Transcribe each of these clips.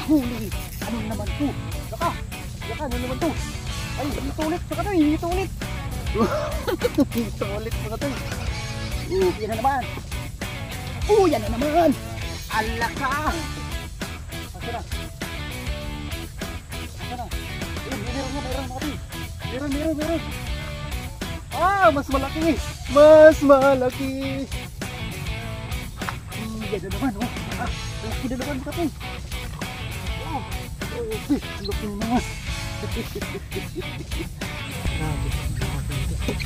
Huli! Ano naman to? Saka! Saka, ano naman to? Ay, dito ulit! Saka to, dito ulit! Dito ulit, saka to! Yan na naman! Yan na naman! Alaka! Asa na? Asa na? Meron mga to! Meron! Mas malaki! Mas malaki! Yan na naman, oh! Laki na naman, kapay! Laki na naman!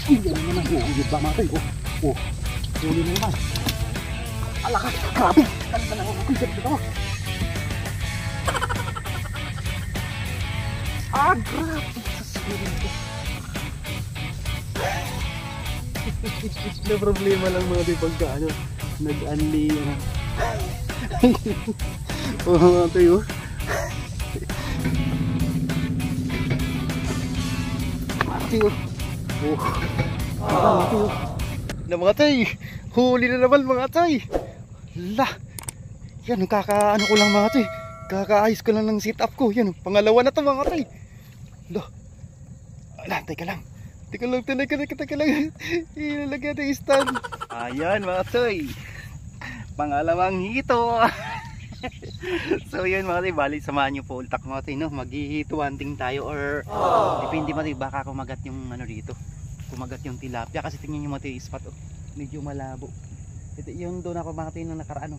Yan na naman, yun ba mga tayo? Huli na naman! Alakas! Grabe! Tanda na ako dyan dito! Grabe! Sasabihin ko! Na problema lang mga tayo pagka nag-unli mga tayo. Mga tay, huli na naman mga tay. Yan, kakaano ko lang mga tay, kakaayos ko lang ng sit up ko. Yan, pangalawa na to mga tay. Teka lang, ilalagyan ng stand. Ayan mga tay, pangalawang hito. So yun mga tay, bali samahan nyo po ultak mga tay, no? Maghihito hunting tayo or depende mga tay, baka kumagat yung dito, kumagat yung tilapia. Kasi tingnan nyo mga tay, spot medyo malabo. Ito yung doon ako mga tay nang nakaraan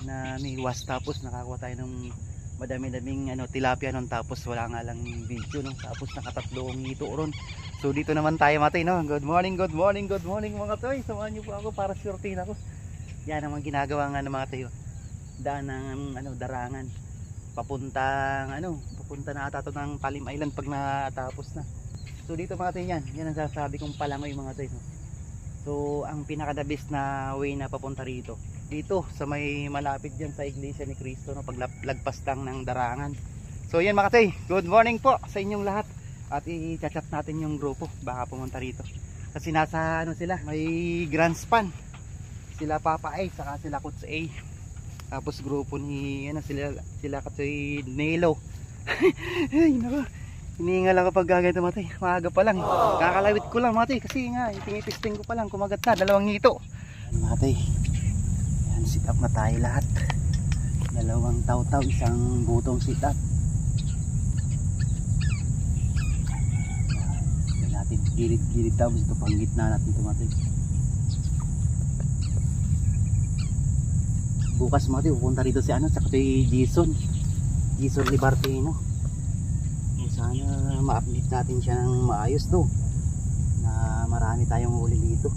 na may was, tapos nakakuha tayo ng madami-daming tilapia nun, tapos wala nga lang video tapos nakatatlong hito ron. So dito naman tayo mga tay, no? Good morning mga tay, samahan nyo po ako para surtin ako. Yan naman ginagawa nga ng mga tayo, daan ng darangan papunta na ata to ng Talim Island pag natapos na. So dito mga tayo, yan ang sasabi kong palangoy mga tayo. So ang pinaka the best na way na papunta rito, dito sa may malapit dyan sa Iglesia ni Cristo, no? Paglagpas lang ng darangan. So yan mga tayo, good morning po sa inyong lahat. At i-chat natin yung grupo, baka pumunta rito kasi nasa sila, may grand span sila Papa A, saka sila Coach A. Tapos grupo ni sila Katoy Nelo. Ay nako, hinihingal ako pag gaganito mga tay, maaga pa lang. Kakalawit ko lang mga tay, kasi nga tinitisting ko pa lang, kumagat na dalawang hito mga tay. Yan, sit up na tayo lahat, dalawang taw-taw, isang butong sit up. Yan natin, gilid-gilid, tapos ito pang gitna natin ito mga tay. Bukas mga tayo, pupunta rito si sa Katoy Jason Libertino. Sana ma-update natin siya ng maayos na marami tayong huli dito.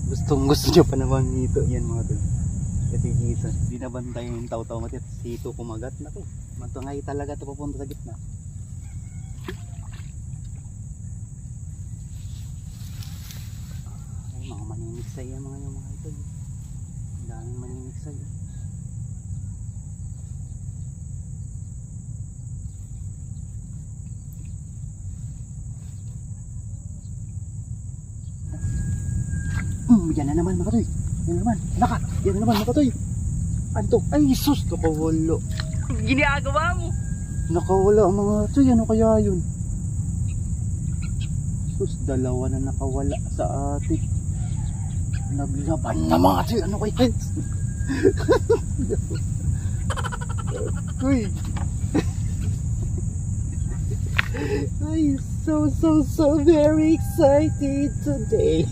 Gusto nyo pa naman dito. Yan mga tayo, Katoy Jason. Dinabantay yung taw-taw mga tayo, sito kumagat na to. Matungay talaga ito pupunta sa gitna. Ay, mga manimiksay yan mga ito. Daming manimiksay. Yan na naman mga toy. Yan na naman. Yan na naman mga toy. Ano to? Ay sus, nakawala. Ginagawa mo? Nakawala mga toy. Ano kaya yun? Sus, dalawa na nakawala sa atin. Naglaban na mga toy. Ano kaya? Uy. I'm so very excited today.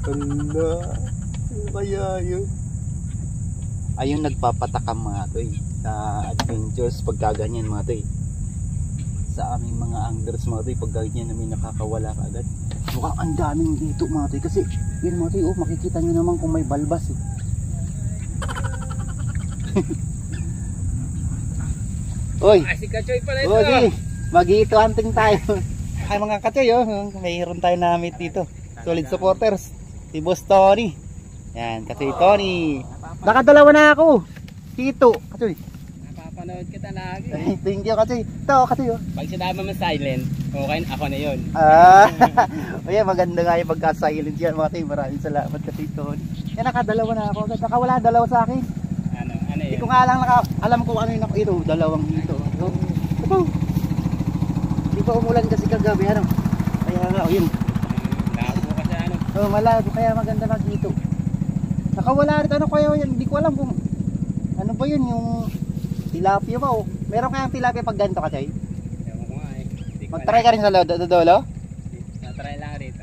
Ala, ano kaya yun? Ayun, nagpapatakam mga toy sa adventures pagkaganyan mga toy. Sa aming mga anglers mga toy, pagkaganyan na may nakakawala ka agad. Mukhang ang daming dito mga toy, kasi yun mga toy, makikita nyo naman kung may balbas Oy, si Kachoy pala ito. Mag-iito hunting tayo. Ay mga Kachoy, mayroon tayo na meet dito, solid supporters. Si Boss Tony. Yan, Kachoy Tony. Nakadalawa na ako. Hito, Kachoy. Napapanood kita lagi. Ay, thank you kasi. Ito kasi oh. Pag sinabi mo silent, okay, ako na yun. Ayan, maganda nga yung pagka-silent yan mga tayo. Maraming salamat kasi ito. Yan, nakadalawa na ako. Nakawala dalawa sa akin. Ano yun? Hindi ko nga lang alam ko ano yung ito. Dalawang dito. Ito. Hindi pa umulan kasi kagabi. Ano? Kaya nga, yun. Labo kasi ano. Oh, malabo. Kaya maganda mag dito. Nakawala rin. Ano kaya yan? Hindi ko alam kung ano ba yun yung tilapia ba oh. Meron kayang tilapia pag ganito kasi? Ewan ko nga eh. Mag-try ka rin sa dolo? Na-try lang rito.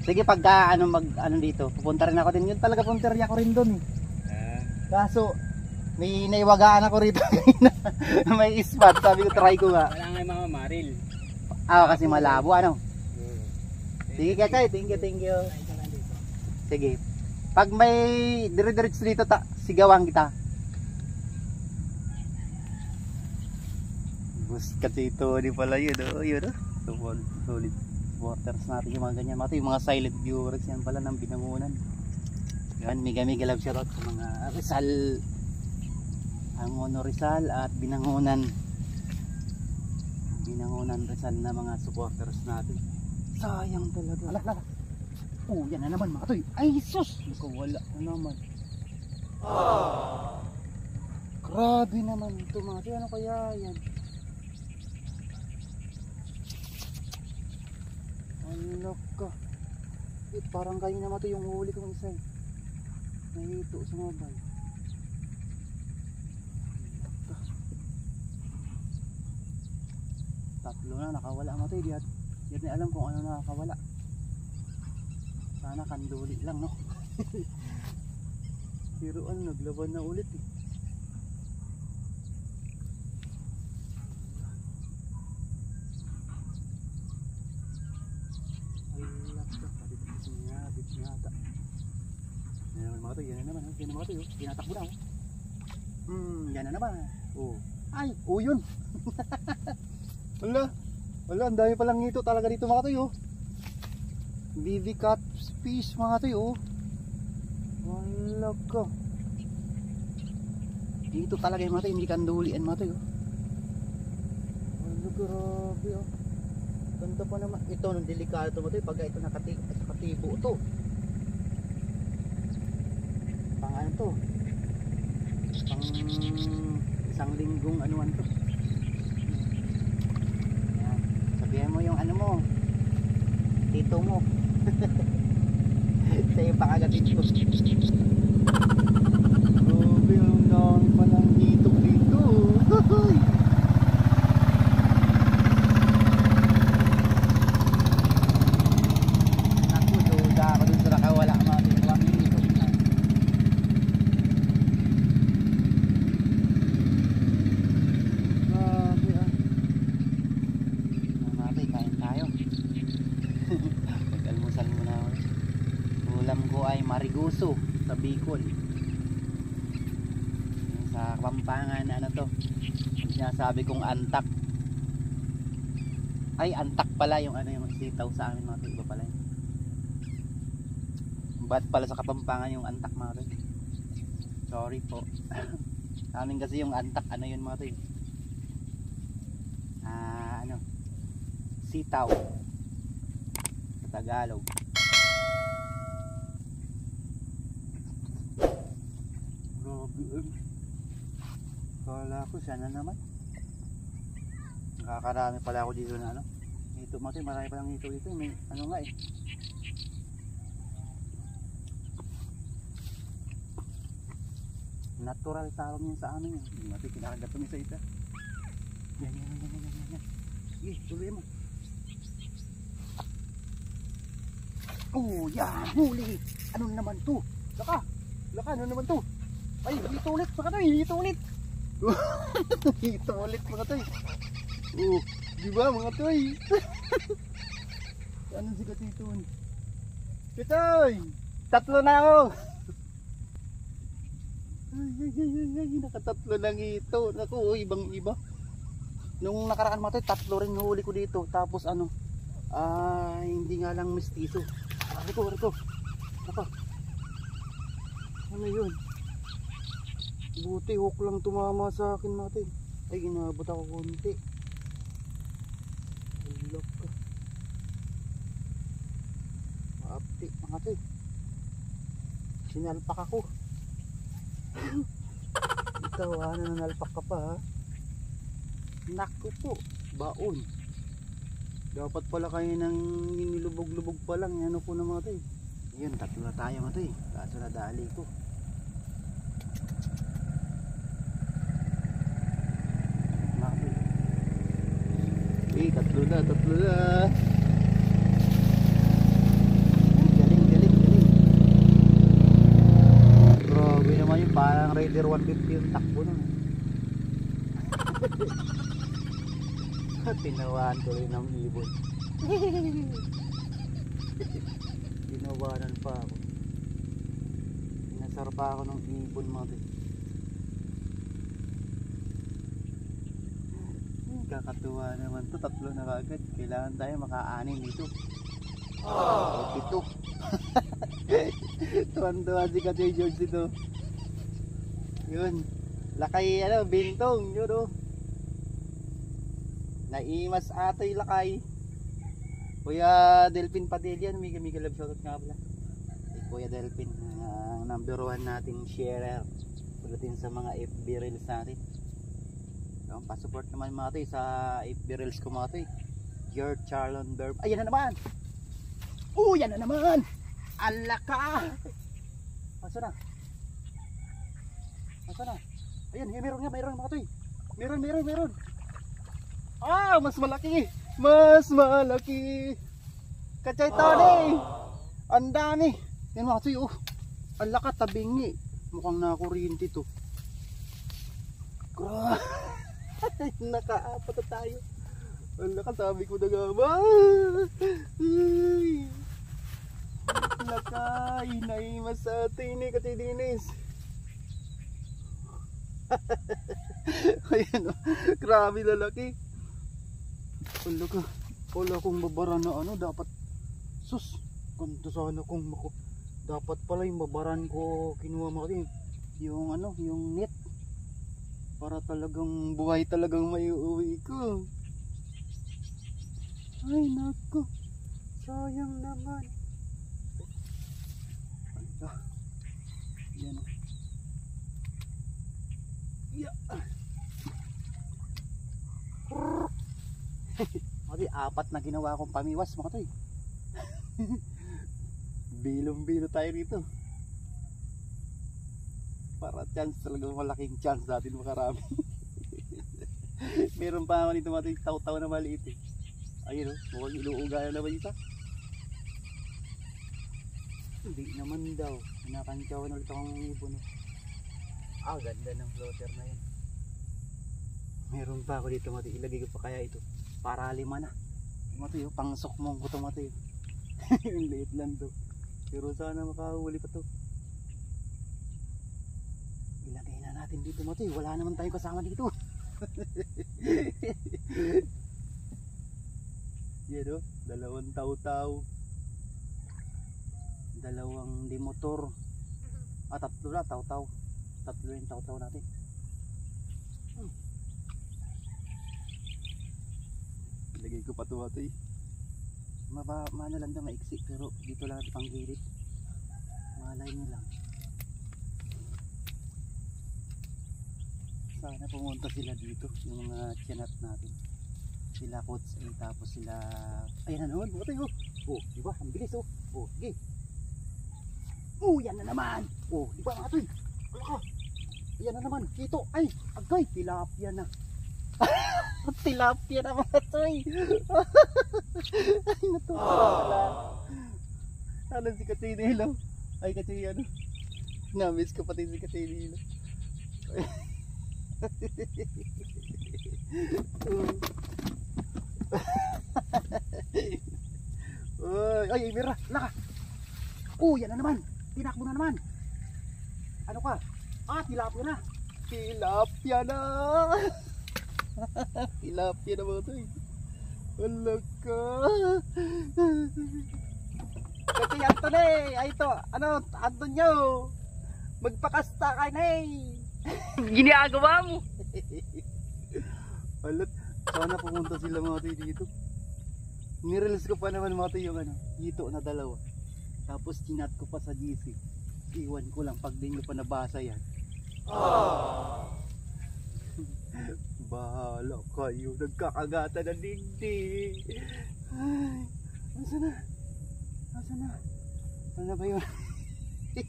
Sige pagka ano dito, pupunta rin ako din. Yun talaga punteriya ko rin doon eh. Kaso may naiwagaan ako rito may spot. Sabi ko try ko nga. Wala nga yung mga maril. Kasi malabo ano. Sige Kachay, thank you. Sige. Pag may dire-diretso dito sigawan kita. Bus kasi ito di pala yun oh. Yun oh. Solid waters natin yung mga ganyan. Yung mga silent viewers yan pala ng Binangonan. Yan, mega love shoutout sa mga Rizal, Angono Rizal at Binangonan Rizal na mga supporters natin. Sayang talaga. Ala. Oh, yan na naman mga toy. Ay, sus! Nakawala na naman. Grabe naman ito mga toy. Ano kaya yan? Ano ka? Parang kayo naman ito yung huli kong isa. Nahito sa mabay. Tatlo na nakawala mo ito. Di na alam kung ano nakawala. Sana kanduli lang no. Pero ano naglaban na ulit eh. Yan na naman ito, tinatakbo na yan na naman. Ay, yun. Wala, ang dami palang ngito talaga dito mga toy BB cat fish mga toy wala ka. Dito talaga yung mga toy, hindi kandulian mga toy wala, grabe ganda pa naman ito ng delikado mga toy pagka ito nakatibo ito. Pang ano to? Pang isang linggong anuan to. Ayan. Sabihan mo yung ano mo. Tito mo. Sa iyo pakagatin ko. Grabe ang dami palang dito. Naku, duda ako dun sa nakawala mga dito. Mariguso sa Bicol sa Kapampangan ano to sinasabi kong antak ay antak pala yung ano yung sitaw sa amin mga iba pala yun. Ba't pala sa Kapampangan yung antak mga to sorry po amin kasi yung antak ano yun mga to ano sitaw sa Tagalog. Kala ko sana naman nakakarami pala ako dito na ano ito mati marami palang ito dito may ano nga natural tawag niya sa amin hindi mati kinakagat mo sa isa yan sige tuloy mo yan huli ano naman to laka ano naman to ay hito ulit hito ulit mga toy diba mga toy anong sikat nito kitoy tatlo na ako ay nakatatlo lang ito naku ibang iba nung nakaraan mga toy tatlo rin nahuli ko dito tapos ano hindi nga lang mestizo rito ano yun buti hook lang tumama sa akin mga toy Ay, inabot ako konti. Ulok ka. Maapti mga to. Sinalpak ako. Ikaw nanalpak ka pa ha. Naku po, baon. Dapat pala kayo nang nilubog-lubog pa lang. Ano po na mga to. Yun, tatlo na tayo mga to. Kaso nadali ko. Tatlo na. Galing. Grabe naman yung parang Raider 150 yung takbo nun. Tinawaan ko rin ng ibon. Tinawanan pa ako. Pinasar pa ako ng ibon mga. Kakatuwa naman to, tatlo na kagad. Kailangan tayo maka-anin dito. Ito. Tuwan-tuwa si Katoy George dito. Yun. Lakay bintong. Yun o. Naimas atoy lakay. Kuya Delphin Padilla. Mega love shoutout nga pala. Kuya Delphin. Number 1 nating sharer. Pagdating sa mga FB reels natin. Pa-support naman mga toy sa FB Reels ko mga toy. Your Charlon Verb. Ayan na naman. Yan na naman. Alaka. Asa na? Ayan, meron mga toy. Meron. Mas malaki. Kachay Tony. Ang dami. Yan mga toy. Alaka tabingi. Mukhang nakuryente to. Nakaapat na tayo. Ang nakasabi ko na nga ba? Lakay, naimas sa atin kasi dinis. Ayan grabe na laki. Wala kong babara na dapat. Sus, ganito sana kung dapat pala yung babaran ko kinuha mo kasi yung net. Para talagang buhay talagang may uuwi ko. Ay nako, sayang naman. Yan o. Apat na ginawa akong pamiwas mga toy. Bilong-bilo tayo rito. Para chance talagang malaking chance natin makarami. Meron pa ako nito mga taw-taw na maliit eh. Ayun mukhang iluugayan na ba isa? Hindi naman daw. Kinakantyawan ulit akong ibon. Ganda ng floater na yun. Meron pa ako dito mati. Ilagay ko pa kaya ito. Para 5 na. Mati pang sukmong ko ito mati. Yung liit lang to. Pero sana makahuli pa to. Ilagay na natin dito mati. Wala naman tayong kasama dito. Yan o. 2 taw-taw. 2 di motor. 3 na taw-taw. 3 yung taw-taw natin. Ilagay ko pa ito mati. Mana lang na maiksi pero dito lang natin pang gilid. Malay nyo lang. Sana pumunta sila dito yung mga tiyanat natin. Sila Coach A tapos sila ayan na naman mga tayo. Diba ang bilis sige. Yan na naman. Diba mga tayo. Ayan na naman kito. Ay agay tilapia na. Tilapia na mga tayo. Ay natuwa. Ano si Katinilo? Ay kasi namiss ko pati si Katinilo. Ay Mira, laka. Yan na naman. Tinakbo na naman. Ano ka? Tilapia na. Tilapia na. Tilapia na mga ito. Wala ka. Kasi Anthony, ay ito, Antonio, magpakasta ka na Ginagawa mo. Alat, sana pumunta sila mga toy dito. Nirelease ko pa naman mga toy yung ano, hito na dalawa. Tapos chinat ko pa sa GC. Iwan ko lang pag di nyo pa nabasa yan. Bahala kayo, nagkakagatan ng dingding. Ay, asa na? Asa na? Ano ba yun?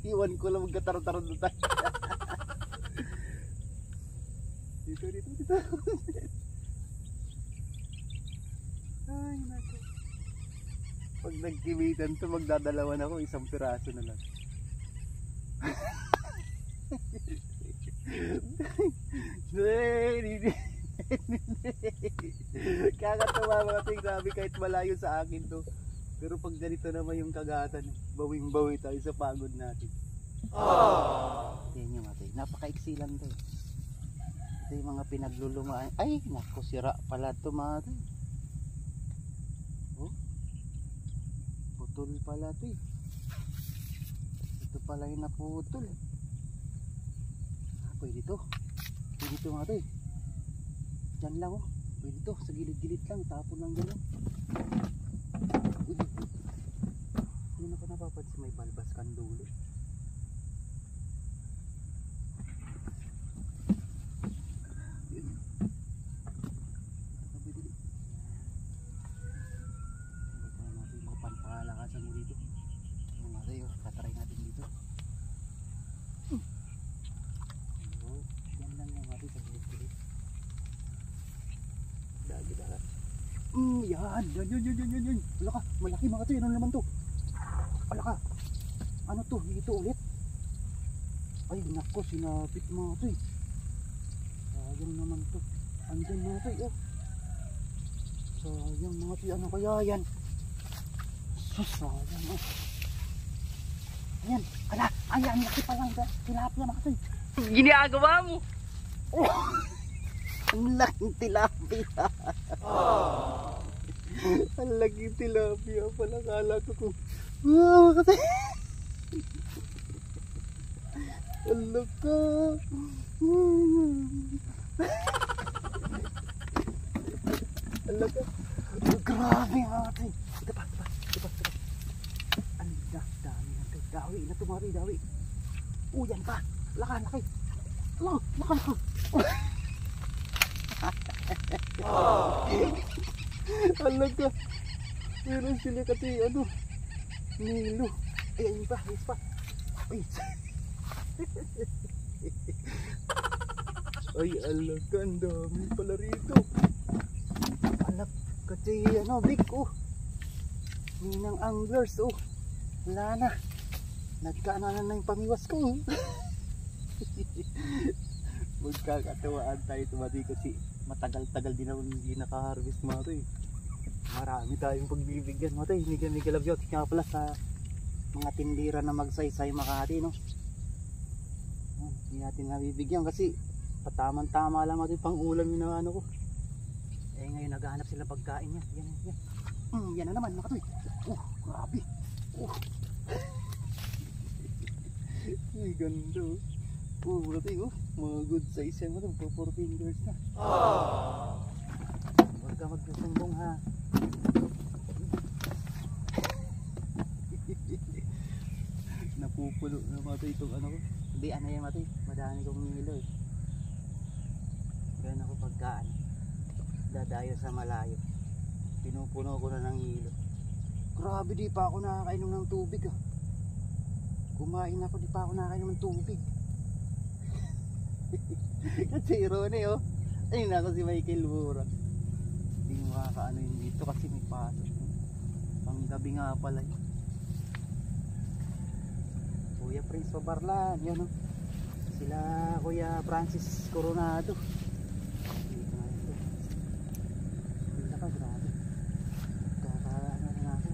Iwan ko lang magkatarot-tarot na tayo. Dito. Ay, naku. Pag nagkimitan to, magdadalawan ako, isang piraso na lang. Kakatawa mga ting, grabe kahit malayo sa akin to. Pero pag ganito naman yung kagatan, bawing-bawi tayo sa pagod natin. Yan yung mga ting, napaka-iksi lang to. Ito yung mga pinaglulumaan. Ay, naku, sira pala to mga ting. Oh, putol pala to eh. Ito pala yung naputol. Ah, pwede to. Pwede to mga to eh. Diyan lang oh. Pwede to, sa gilid-gilid lang. Tapon lang gano'n. Hindi ako napapansin may balbas kandulo. Magpanpangalakasan mo dito. Mga tayo, katry natin dito. Yan lang yung natin sa gilid-gilid. Yan. Wala ka, malaki mga to. Ano naman to? Wala ka. Ano to? Ito ulit. Ay, nako, sinapit mga to eh. Sayang naman to. Andyan mga to eh. Oh. Sayang mga to. Ano kaya yan? Sus, sayang oh. Ayan, ala. Ayan, laki pa lang. Tilapia mga to eh. Ginagawa mo! Oh. Ang laking tilapia. Ang laking tilapia pala. Kala ko kung ang laka. Ang laka. Grabe ate. Ito pa. Ang dami natin. Dawi na tumari, dawi. Yan pa. Laki. Laka. Alaga. Meron sila kasi ano, Nilo. Ay, ayun pa, ayos pa. Ay, alaga, ang dami pala rito. Alag, kasi ano, big oh. Ninang anglers oh. Wala na. Nagkaananan na yung pamiwas ko. Magkakatawaan tayo tumati kasi matagal-tagal din ako hindi naka-harvest mga to eh. Marami tayong pagbibigyan mga to eh. Mega love you nga pala sa mga tindira na magsaysay Makati no. Hindi natin nabibigyan kasi pataman-tama lang natin pang ulam yung ano ko. Eh ngayon naghahanap sila pagkain niya. Yan. Yan na naman mga to eh. Grabe. Ay ganda oh. Buti oh, mga good size yan mo ito, 4 fingers na. Huwag ka magsusumbong ha. Napupulo na mato itong ano ko. Hindi ano yan mato, madami kong nilo eh. Ganyan ako pagkaan. Dadayo sa malayo. Pinupuno ko na ng hilo. Grabe, di pa ako nakakainom ng tubig ah. Kumain ako, di pa ako nakakainom ng tubig. Kasi irone oh. Ayun ako si Michael Burak. Hindi mo makakaano yun dito kasi may pasok. Pang gabi nga pala yun. Kuya Prince Pabarlan, yun oh. Sila Kuya Francis Coronado. Dito na ito. Dito ka, grabe. Kakaano na ako.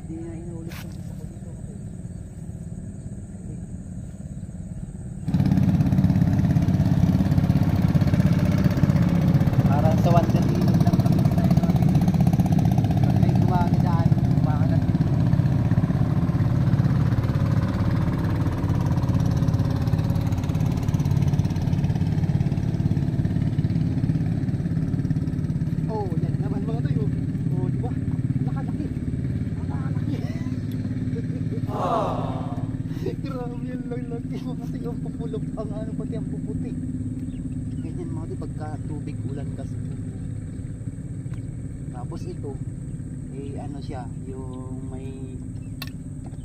Hindi na inulit yung isa ko dito. Parang sa one day lang kami sa ito. Pag may kumakitaan, kumakalat. Grabe yan lang lagi mga tayo. Ang pupulok ang ano pati ang puputi. Ganyan mga tayo pagka tubig ulan kasi. Tapos ito eh ano siya yung may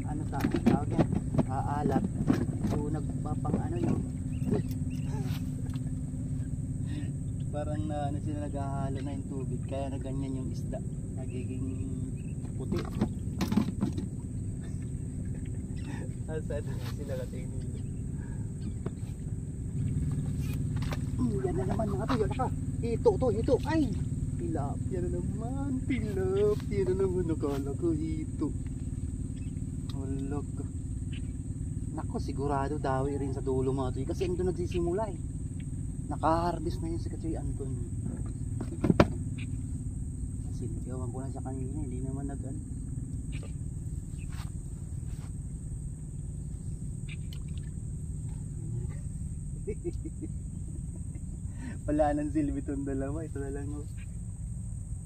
ano tawag yan aalat. So nagpapang ano yun. Parang na ano sila naghahalo na yung tubig kaya na ganyan yung isda nagiging puti. Asad na sila katingin. Yan na naman mga to, yan na ka. Hito. Ay! Tilapia na naman. Tilapia na naman. Nakala ko hito. Walag. Nako, sigurado dawi rin sa dulo mga to. Kasi yung doon nagsisimula eh. Naka-harvest na yun si Kachoy Anton. Kasi nagawan ko na siya kanina. Hindi naman nag-ano. Wala nang silbi itong dalawa. Ito na lang oh.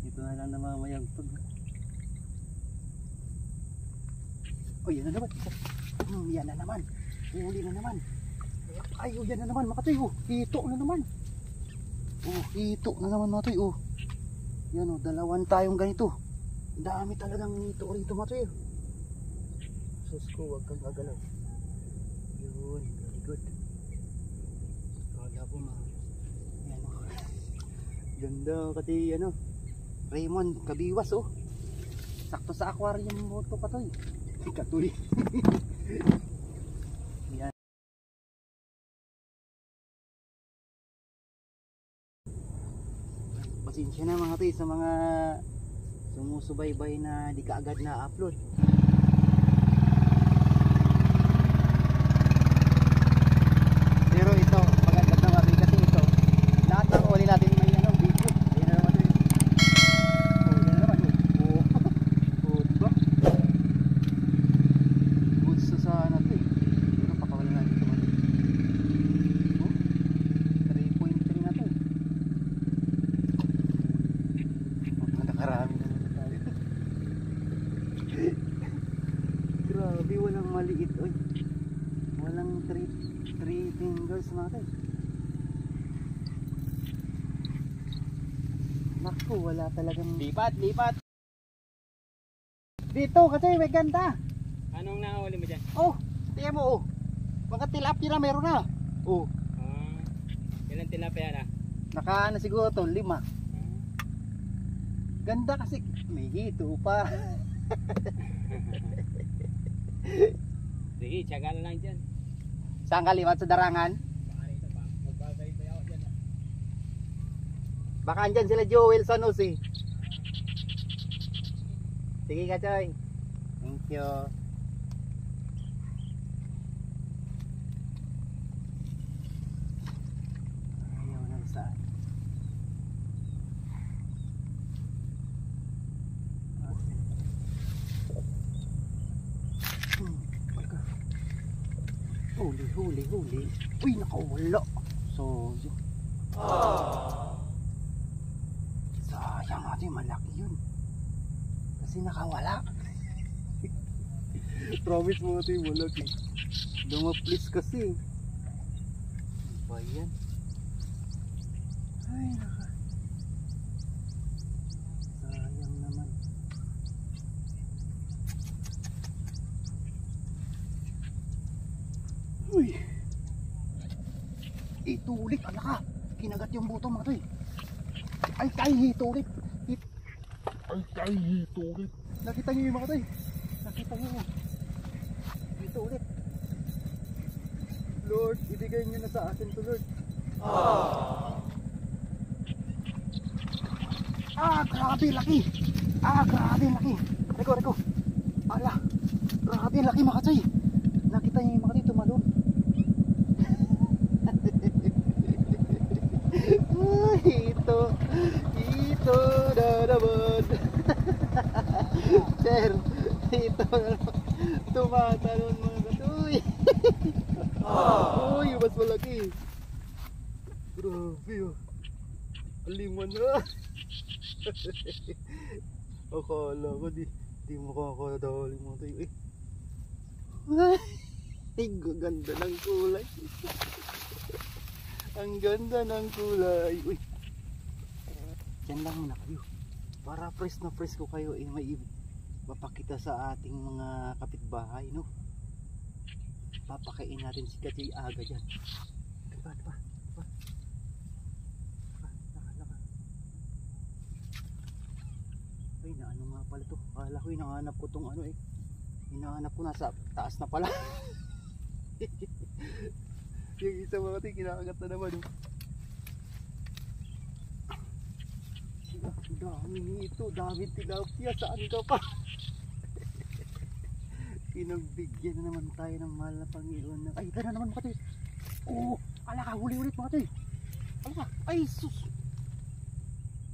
Ito na lang namamayagpag. Oh yan na naman. Yan na naman. Huli na naman. Ay oh yan na naman mga toy oh. Hito na naman. Oh hito na naman mga toy oh. Yan oh dalawan tayong ganito. Dami talagang hito rito mga toy oh. Sus ko wag kang gagalaw. Yun very good. Kala ko ma. Yan oh. Ganda kasi ano. Raymond Kabiwas oh. Sakto sa aquarium mo to katoy. Katoy. Yan. Pasensya na mga toy sa mga sumusubaybay na di kaagad na upload. Pero ito, maganda na kami kasi ito. Lahat ng uli natin may ano, video. Yan na naman ito. Oh, yan na naman. Oh, oh, diba? Good sa ano ito eh. Pero pakawala na dito man. Oh, 3.3 na ito eh. Nakarami naman na tayo. Grabe, walang maliit. Oy. Walang 3 fingers mga tayo. Naku, wala talagang Lipat. dito kasi may ganda. Anong nakahuli mo dyan? Oh, tiyan mo oh. Mga tilapia na meron na. Oh, Ilang tilapia na? naka na siguro to 5. Ganda kasi may hito pa. Sige, tsaga na lang dyan. Saan ka liwat sa darangan? Baka rito ba? Magbabay pa ako dyan. Baka andyan sila Joel Sanusi. Sige ka Choy. Thank you. Ayaw na saan. Huli. Uy, nakawala. So, yun. Sayang natin, malaki yun. Kasi nakawala. Promise mo natin, malaki. Dumaplis kasi. Ano ba yan? Ay, naka. Sayang naman. Uy. Ito ulit, anak ka. Kinagat yung buto mga to eh. Ay, hito ulit. Nakita niyo yung mga to eh. Nakita niyo mo. Hito ulit. Lord, ibigay niyo na sa akin to Lord. Grabe laki. Grabe laki. Reko. Ala. Grabe laki mga to eh. Nakita niyo yung mga to tumalon. Ito na naman. Sir, ito na naman. Tumatalon mga katoy. Uy, mas malaki. Grabe oh. Aliman na. Akala ko di makakadali mo tayo. Ay, ganda ng kulay. Ang ganda ng kulay. Uy. Diyan lang muna kayo. Para fresh na fresh ko kayo may mapakita sa ating mga kapitbahay, no? Papakain natin si Katay aga dyan. Diba? Ay, naano nga pala to. Akala ko hinahanap ko tong ano eh. Hinahanap ko nasa taas na pala. Yung isa mga Katay, kinakagat na naman. Oh. Dami nito, dami tilapia. Saan ka pa? Pinagbigyan na naman tayo ng mahal na Panginoon. Ay, ito na naman mga Katay. Oo, ala ka, huli ulit mga Katay. Ala ka, ay sus.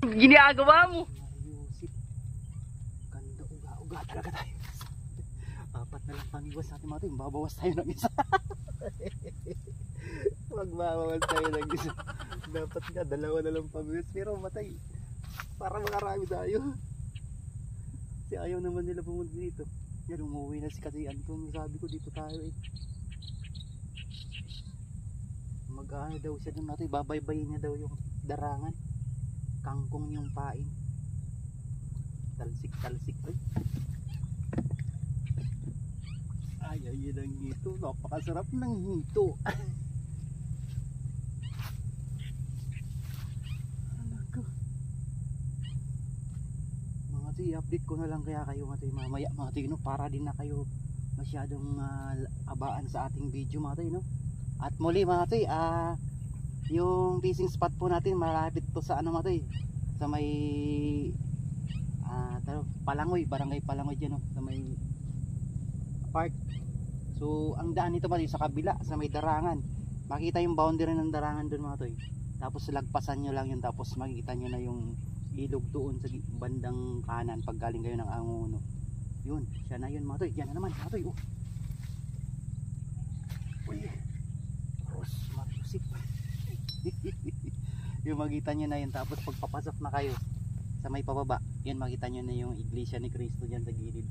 Ginagawa mo. Ayusip. Ganda, uga talaga tayo. Apat na lang pangiwas natin mga Katay. Babawas tayo ng isa. Magbabawas tayo ng isa. Dapat nga, dalawa na lang pangiwas. Pero matay. Para makarami tayo. Kasi ayaw naman nila pumunta dito. Yan, umuwi na si Katay Anton. Sabi ko dito tayo eh. Mag-ano daw siya doon natin. Babaybayin niya daw yung darangan. Kangkong yung pain. Talsik ay. Ay, yun ang hito. Napakasarap ng hito. I-update ko na lang kaya kayo mga Tay mamaya mga Tay, no? Para din na kayo masyadong abaan sa ating video mga Tay, no? At muli mga Tay, yung fishing spot po natin malapit to sa ano mga Tay, sa may Palangoy, barangay Palangoy dyan, no? Sa may park. So ang daan nito mga Tay sa kabila, sa may darangan. Makita yung boundary ng darangan doon mga Tay. Tapos lagpasan nyo lang yun, tapos makikita nyo na yung ilog doon sa bandang kanan pag galing kayo ng Angono. Yun, siya na yun mga Tay. Yan na naman mga Tay. Oh. Uy, Ros, matusip. Yung makita nyo na yun. Tapos pagpapasok na kayo sa may pababa, yun makita nyo na yung iglesia ni Cristo dyan sa gilid.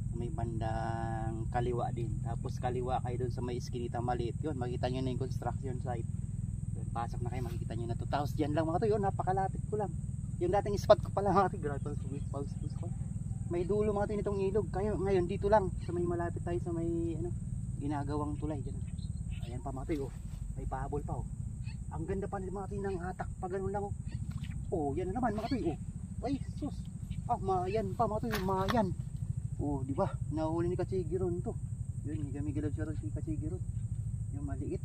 Sa may bandang kaliwa din. Tapos kaliwa kayo doon sa may iskinita maliit. Yun, makita nyo na yung construction site. Yun, pasok na kayo, makikita nyo na to. Tapos dyan lang mga Tay. Yun, napakalapit ko lang. Yung dating spot ko pala mga Tay, grabe pang pause ko. May dulo mga Tay nitong ilog. Kayo ngayon dito lang sa may malapit tayo sa may ginagawang tulay diyan. Ayan pa mga Tay, oh. May pahabol pa, oh. Ang ganda pa mga Tay ng hatak pa ganun lang, oh. Oh, yan na naman mga Tay, oh. Ay, sus. Mayan pa mga Tay, mayan. Oh, di ba? Nahuli ni Katsigiron to. Yun, kami galaw siya ron si Katsigiron. Yung maliit.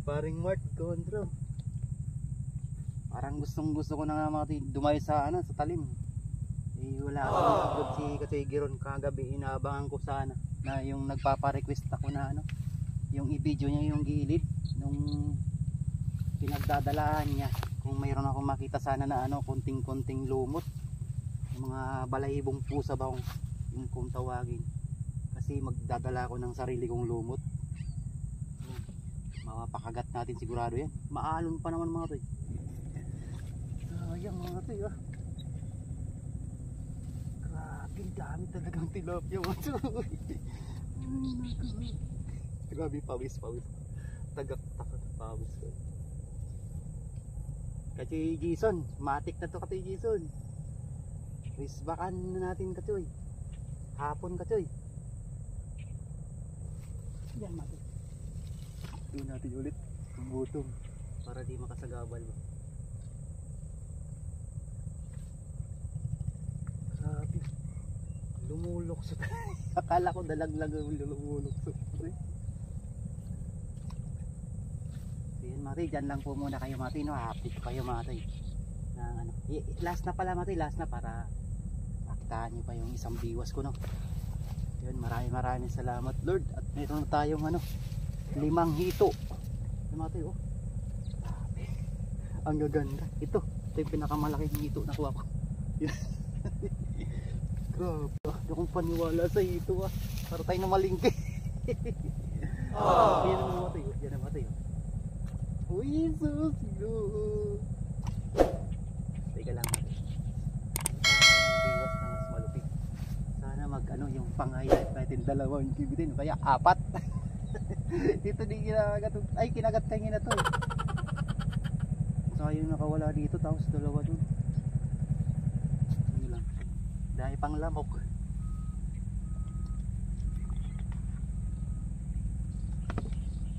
Paring Mart Gondro. Parang gusto ko na nga mga Tay dumayo sa sa talim. Eh wala akong upload si Katsigiron kagabi. Inaabangan ko sana na yung nagpapa-request ako na yung i-video niya yung gilid nung pinagdadalaan niya. Kung mayroon akong makita sana na konting-konting lumot. Yung mga balahibong pusa ba yung kung tawagin. Kasi magdadala ako ng sarili kong lumot. Mapakagat natin sigurado yan. Maalon pa naman mga Tay. Sayang mga Tay, grabe, dami talagang tilapia mga Tay. Grabe, pawis. Tagak-takot pawis ko. Katay Jason, matik na to Katay Jason. Wisbakan na natin Katay. Hapon Katay. Yan mga Tay. Tingnan natin ulit ang butong para di makasagabal ba. Grabe, lumulok sa akala ko dalaglag ang lumulok sa yan mga Tay, dyan lang po muna kayo mga Tay, no? Update ko kayo mga Tay na, last na pala mga Tay, last na para makitaan nyo pa yung isang biwas ko, no? Yun, maraming salamat Lord. At meron tayong 5 hito mga Tay, oh. Grabe, ang gaganda. Ito yung pinakamalaking hito na kuha ko. Grabe, hindi akong paniwala sa hito, para tayo na malingki. Yan ang mga Tay, oh. Yan ang mga Tay, oh. Uy, sus, teka lang, biwas na mas malupit. Sana yung pang-highlight natin dalawang kibitin kaya 4. Dito din kinagat, ay kinagat kayo na to eh. Sayang nakawala dito tapos dalawa dun. Ano lang, dahil pang lamok.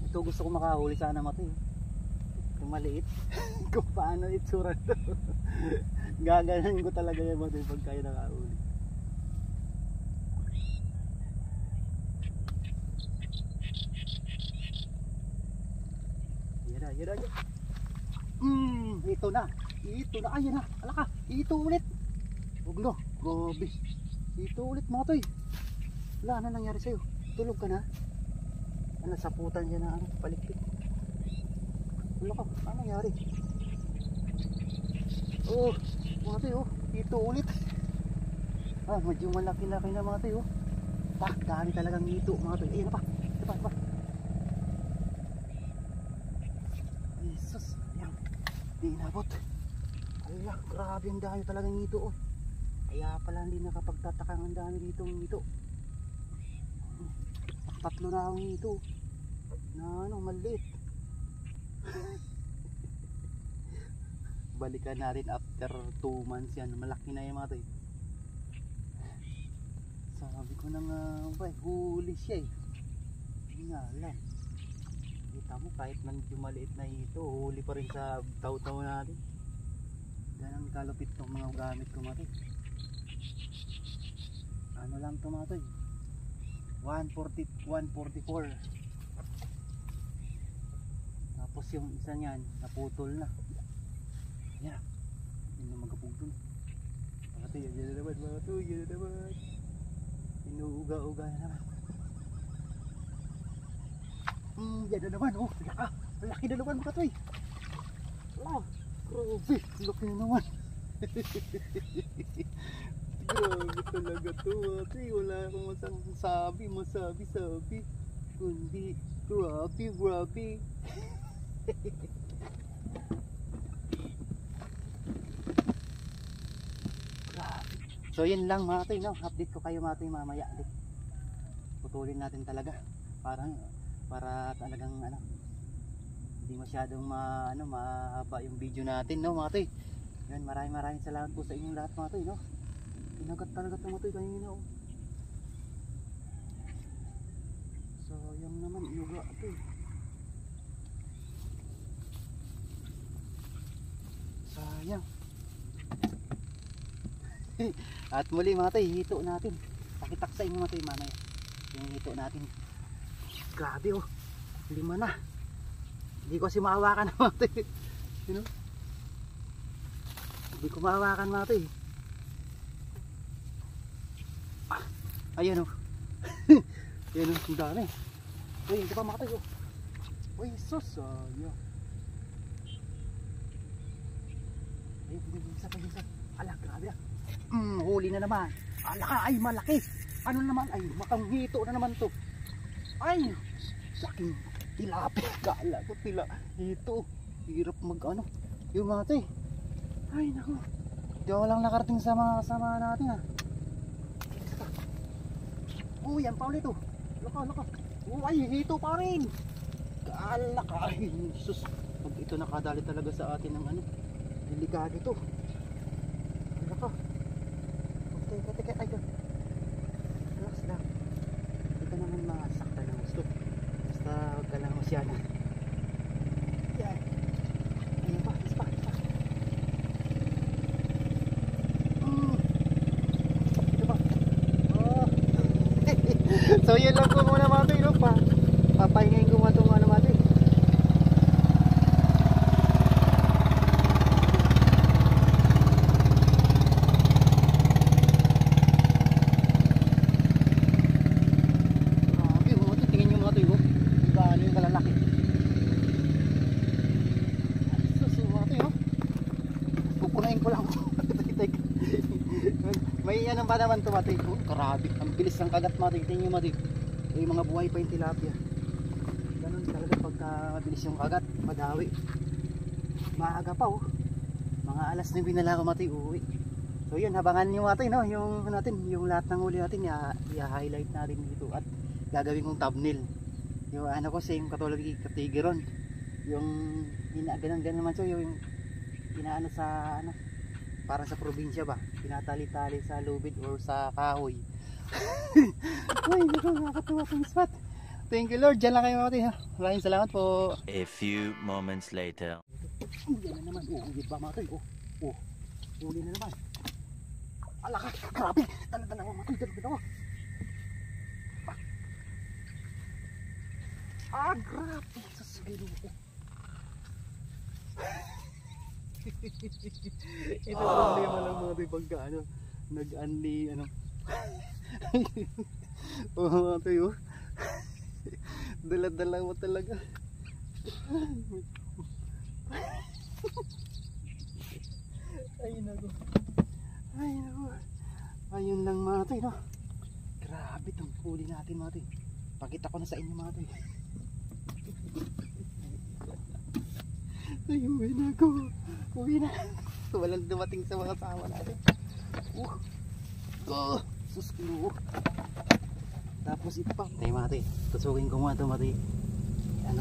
Ito gusto ko makahuli sana mati eh. Yung maliit. Kung paano itsura to. Gaganan ko talaga yung mati pag kayo nakahuli. Yan na. Ito na. Ayan na. Alaka. Ito ulit. Huwag no. Gobi. Ito ulit mga toy. Wala na nangyari sa'yo. Tulog ka na. Ano sa putan dyan na ano. Palikpik. Wala ka. Ano nangyari? Oh. Mga toy oh. Ito ulit. Medyo malaki-laki na mga toy oh. Dami talagang ito mga toy. Ayan na pa. Ito pa. Di inabot. Ala, grabe ang dami talagang ito oh. Kaya pala hindi nakapagtatakang ang dami dito ng ito. Tatlo na ang ito. Na ano, maliit. Balikan natin after 2 months yan. Malaki na yung mga to eh. Sabi ko na nga, huli siya eh. Hindi nga alam. Kita mo kahit medyo maliit na ito, huli pa rin sa taw-taw natin. Yan ang kalupit ng mga gamit ko mati. Ano lang ito mga toy? 144. Tapos yung isa niyan naputol na. Yan. Yun yung magkapug dun. Mga toy, yan na naman mga toy, yan na naman. Inuuga-uga na naman. Yan na naman oh. Laki na naman mga toy. Grabe, laki na naman. Grabe talaga to mga toy. Wala akong masabi. Kundi grabe. So yun lang mga toy no? Update ko kayo mga toy mamaya. Putulin natin talaga. Para talagang ano, hindi masyadong mahaba yung video natin no mga toy. Yan, maraming salamat po sa inyong lahat mga toy no. Inagat talaga ito mga toy kanina oh. Sayang naman inuga ito. Sayang. At muli mga toy, hito natin. Pakitak sa inyo mga toy mamaya. Yung hito natin. Grabe oh, 5 na. Hindi ko kasi maawakan mga toy. You know? Hindi ko maawakan mga toy. Ayan oh. Ayan oh, ang dami. Uy, hindi pa mga toy oh. Uy, sus. Ayun. Ayun, isa. Ala, grabe ah. Huli na naman. Ala, ay malaki. Ano naman, ay makanghito na naman to. Ay, saking tilapia. Kala ko ito. Hirap mag ano. Yung mga toy. Ay naku. Di ako lang nakarating sa mga kasama natin ah. Yan pa ulit oh. Laka. Ay, hito pa rin. Kala ka. Ay, sus. Pag ito nakadali talaga sa atin ng ano. Delikado to. Laka. Teka. Ay, relax lang. Hindi ka naman masakta ng gusto. Basta huwag ka lang masyado. Yan. Ayun pa, isa pa. Ito pa. So yun lang po muna mga toy, no? Papahingayin ko mga itong ano mga toy. May ano pa naman ito mati. Grabe, ang bilis ng kagat mati. Tingin nyo mati. Yung mga buhay pa yung tilapia. Ganun talaga pagka mabilis yung kagat, madawi. Maaga pa oh. Mga alas 9 na lang ako mati uuwi. So So yun, habangan nyo natin, no? Yung lahat ng huli natin, i-highlight natin dito at gagawin kong thumbnail. Yung ano ko same katulad ng Katigeron. Yung ganun naman so yung inaano sa ano, para sa probinsya ba, tinatali-tali sa lubid or sa kahoy. Ay, nakakatuwa itong spot. Thank you Lord, dyan lang kayo mga kapatid, ha. Maraming salamat po. A few moments later. Yan na naman, huli ba mga kapatid? Huli na naman. Alaka, grabe, talaga na mga kapatid, talaga na. Grabe, sasagin mo. Ito problema lang mga kapatid pagka ano, nag-unli ano. Mga kapatid, dala-dala mo talaga. Ay naku. Ayun lang mga kapatid, no? Grabe itong huli natin mga kapatid. Pakita ko na sa inyo mga kapatid. Ay, uwi na ako. Uwi na. Walang dumating sa mga kasama natin. Sus ko. Tapos ito pa. Ay mati, tusukin ko mga ito mati. Ano,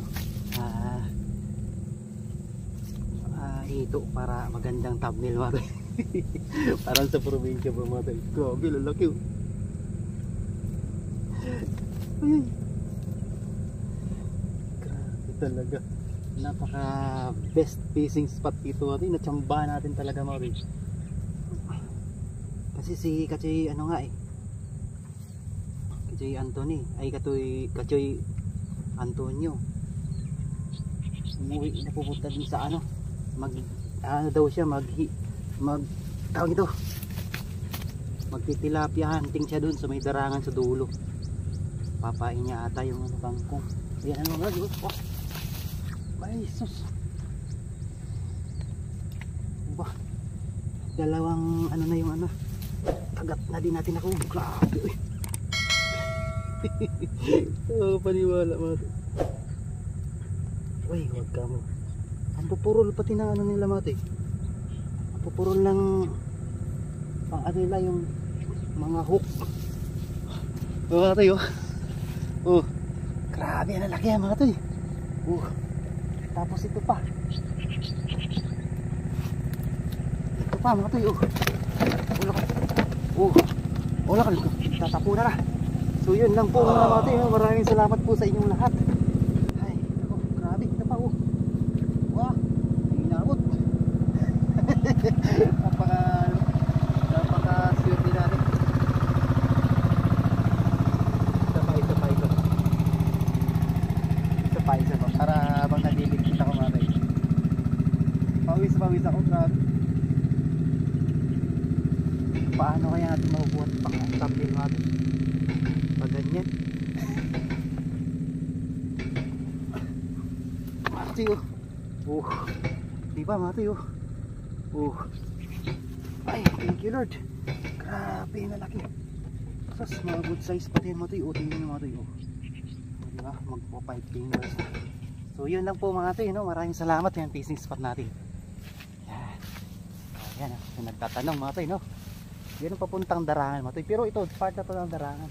ito para magandang thumbnail mati. Parang sa probinsya ba mati. Grabe, lalaki. Ay. Grabe talaga. Napaka best fishing spot dito mati. Natsambahan natin talaga mati. Kasi si Kachoy ano nga Kachoy Anthony ay Kachoy Antonio umuwi na, pupunta din sa ano ano daw siya tawag ito, magtitilapia hunting siya dun sa may darangan sa dulo. Papain niya ata yung ano bangkong. Ayan ano nga yun. Ay sus, ba dalawang ano na yung ano, kagat na din natin ako. Grabe. Paniwala mga. Uy, wag ka mo. Ang pupurol pati na ano nila mati. Ang pupurol ng pang ano nila yung mga hook. Mga tayo. Grabe ang laki yan mga tayo. Tapos ito pa. Ito pa mga tayo. Wala ka dito. Tatapo na. So yun lang po mga kapatid. Maraming salamat po sa inyong lahat. Ay, grabe. Ito pa Wow, inabot. Napaka swerte natin. Isa pa. Para bang naliligpit ako mga kapatid. Pawis ako. Grabe. Paano kaya natin mabubuhat pang thumbnail natin pag ganyan. Mati diba mati ay thank you Lord, grabe na laki. Sas mga good size pati yan mati. Tingin nyo mati diba, magpo 5 fingers. So yun lang po mga mati, no? Maraming salamat yan fishing spot natin. Yan kung nagtatanong mga mati, no? Yan ang papuntang darangan mga toy. Pero ito, part na to ng darangan.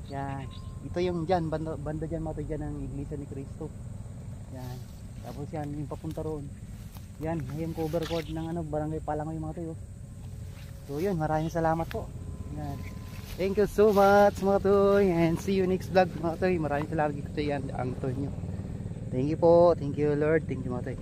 Yan. Ito yung dyan, banda dyan mga toy, dyan ang Iglesia ni Cristo. Yan. Tapos yan, yung papunta roon. Yan, yung cover court ng ano, Barangay Palangoy mga toy. So yun, maraming salamat po. Yan. Thank you so much mga toy. And see you next vlog mga toy. Maraming salamat kay Antonio. Thank you po. Thank you Lord. Thank you mga toy.